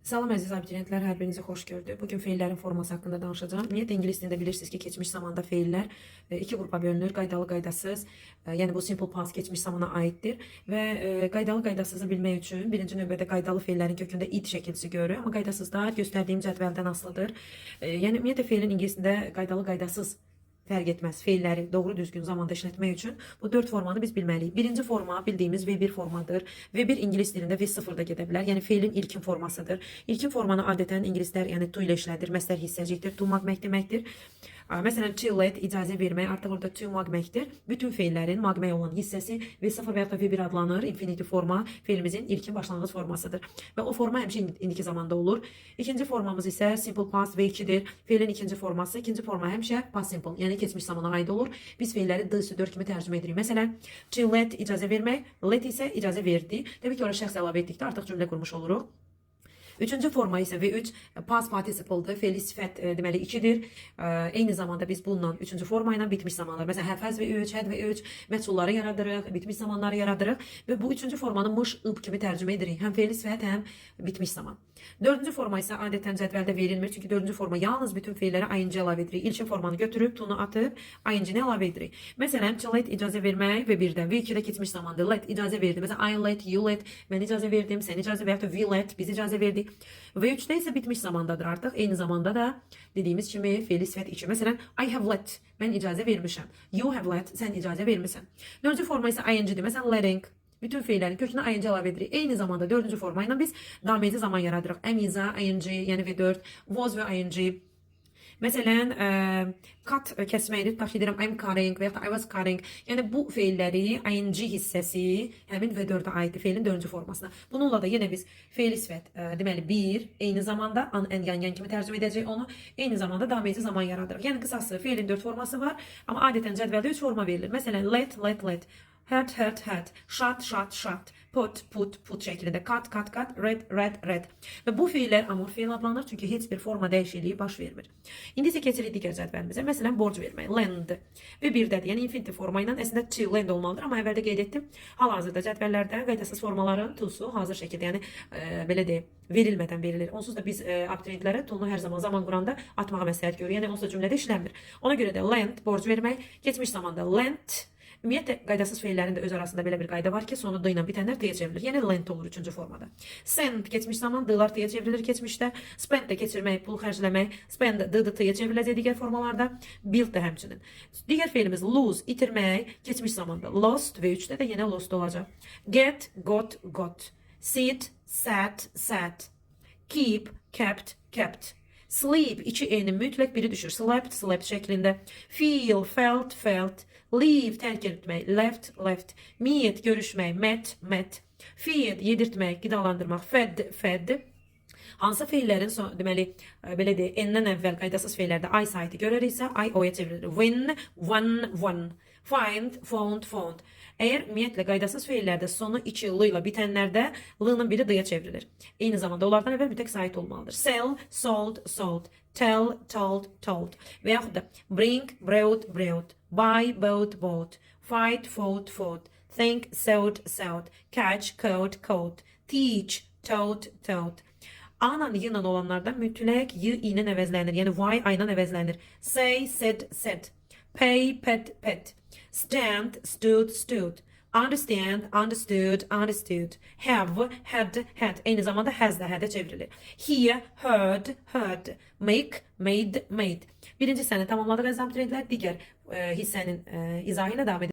Salam əziz abituriyentlər, hər birinizi xoş gördük. Bugün feillərin forması haqqında danışacağım. Ümumiyyətlə ingilis dilində bilirsiniz ki, keçmiş zamanda feillər iki qrupa bölünür. Qaydalı, qaydasız. Yəni bu simple past keçmiş zamana aiddir və qaydalı, qaydasızı bilmək üçün birinci növbədə qaydalı feillərin kökündə id şəkilsi görürük, amma qaydasızlar göstərdiyim cədvəldən asılıdır. Yəni ümumiyyətlə feilin ingilis dilində qaydalı, qaydasız fərq etməz. Feilləri doğru düzgün zamanda işlətmək üçün bu 4 formanı biz bilməliyik. Birinci forma bildiyimiz V1 formadır. V1 ingilis dilində V0 da gedə bilər. Yəni feilin ilkin formasıdır. İlkin formanı adətən ingilislər yəni to ilə işlədir. Məsdər hissəcikdir. To magmək deməkdir. Məsələn, to let icazə vermək artıq orada to magməkdir. Bütün feillərin magmək olan hissəsi V0 və ya da V1 adlanır. Infinitiv forma feilimizin ilkin başlanğıc formasıdır. Və o forma həmişə indiki zamanda olur. İkinci formamız isə simple past V2'dir. Feilin ikinci forması. İkinci forma həmişə past simple, yəni keçmiş zamana aid olur. Biz feilləri D4 kimi tərcümə edirik. Məsələn, to let icazə vermək, let isə icazə verdi. Təbii ki, oraya şəxs əlavə etdikdə artıq cümlə qurmuş oluruq. Üçüncü forma ise V3 past participle'dır. Fe'li sifət deməli 2'dir. Eyni zamanda biz bununla üçüncü forma ilə bitmiş zamanlar. Məsələn, həfəz V3, həd V3 məhsulları yaradırıq, bitmiş zamanları yaradırıq və bu üçüncü formanı mış, ıb kimi tərcümə edirik. Həm fe'li sifət, həm bitmiş zaman. Dördüncü forma ise adətən cədvəldə verilmir. Çünki dördüncü forma yalnız bütün feillərə ing əlavə edirik. İlkin formanı götürüb, tunu atıb, ing-ni əlavə edirik. Məsələn, let icazə vermək və birdən V2'də keçmiş zamandır. Let icazə verdi. Məsələn, I let, you let, mən icazə verdim, sən icazə verdi, we let, biz icazə verdik. V3'də isə bitmiş zamandadır artıq. Eyni zamanda da dediyimiz kimi fe'li sifət 2. Məsələn, I have let, mən icazə vermişəm. You have let, sən icazə vermisən. Dördüncü forma isə ing-dir. Məsələn, letting. Bütün feillərin kökünə ing əlavə edirik. Eyni zamanda dördüncü forma ilə biz dameci zaman yaradırıq. Am, is-a, ing, yəni V4, was və ing. Məsələn, cut kəsməkdir, tutaq edirəm, I'm cutting və ya da I was cutting. Yəni bu feilləri ing hissəsi həmin V4-ə aiddir, feilin dördüncü formasına. Bununla da yenə biz feili sifət, deməli bir, eyni zamanda an, ən, yan kimi tərcümə edəcək onu, eyni zamanda dameci zaman yaradırıq. Yəni qısası feilin 4 forması var, amma adətən cədvəldə 3 forma verilir. Məsələn, let. Had, shot, put şəklində, cut, read. Və bu feillər amor feil adlanır, çünki heç bir forma dəyişikliyi baş vermir. İndi isə keçirik digər cədvəlimizə. Məsələn, borc vermək, lend. Və birdədir, yəni infinitiv forma ilə əslində to lend olmalıdır, amma əvvəldə qeyd etdim. Hal-hazırda cədvəllərdə qaydasız formaların to-su hazır şəkildə, yəni belə deyim, verilmədən verilir. Onsuz da biz abituriyentlərə to-nu hər zaman quranda atmağa məsləhət görürük. Yəni onsuz da cümlədə işləmir. Ona görə də lend, borc vermək, keçmiş zamanda lent. Ümumiyyətlə, qaydasız feillərin də öz arasında belə bir qayda var ki, sonu d ilə bitənlər d-yə çevrilir. Yəni, lent olur üçüncü formada. Send keçmiş zaman d-lar t-yə çevrilir keçmişdə. Spend də keçirmək, pul xərcləmək. Spend d-dı t-yə çevriləcək digər formalarda. Build də həmçinin. Digər feilimiz lose, itirmək, keçmiş zamanda. Lost və 3-də də yenə lost olacaq. Get, got. Sit, sat. Keep, kept. Sleep, 2 e'nin mütləq biri düşür. Slept şəklində. Feel, felt. Leave, tərk etmək, left. Meet, görüşmək, met. Feed, yedirtmək, qidalandırmaq, fed. Hansı feillərin deməli belə deyək, n-dən əvvəl qaydasız feillərdə I saiti görəriksə, I o-ya çevrilir. Win, won. Find, found. Əgər ümumiyyətlə qaydasız feillərdə sonu 2 l ilə bitənlərdə l-nın biri d-ya çevrilir. Eyni zamanda onlardan əvvəl mütləq sait olmalıdır. Sell, sold. Tell, told. Və yaxud da bring, brought. Buy, bought. Fight, fought. Think, thought. Catch, caught. Teach, taught. A-la y-la olanlarda mütləq y i-lə əvəzlənir. Yəni y a-la əvəzlənir. Say, said. Pay, pet. Stand, stood. Understand, understood. Have, had. Eyni zamanda has da had-ə çevrilir. Hear, heard. Make, made. Birinci hissəni tamamladıq əziz abituriyentlər. Digər hissənin izahı ilə davam edelim.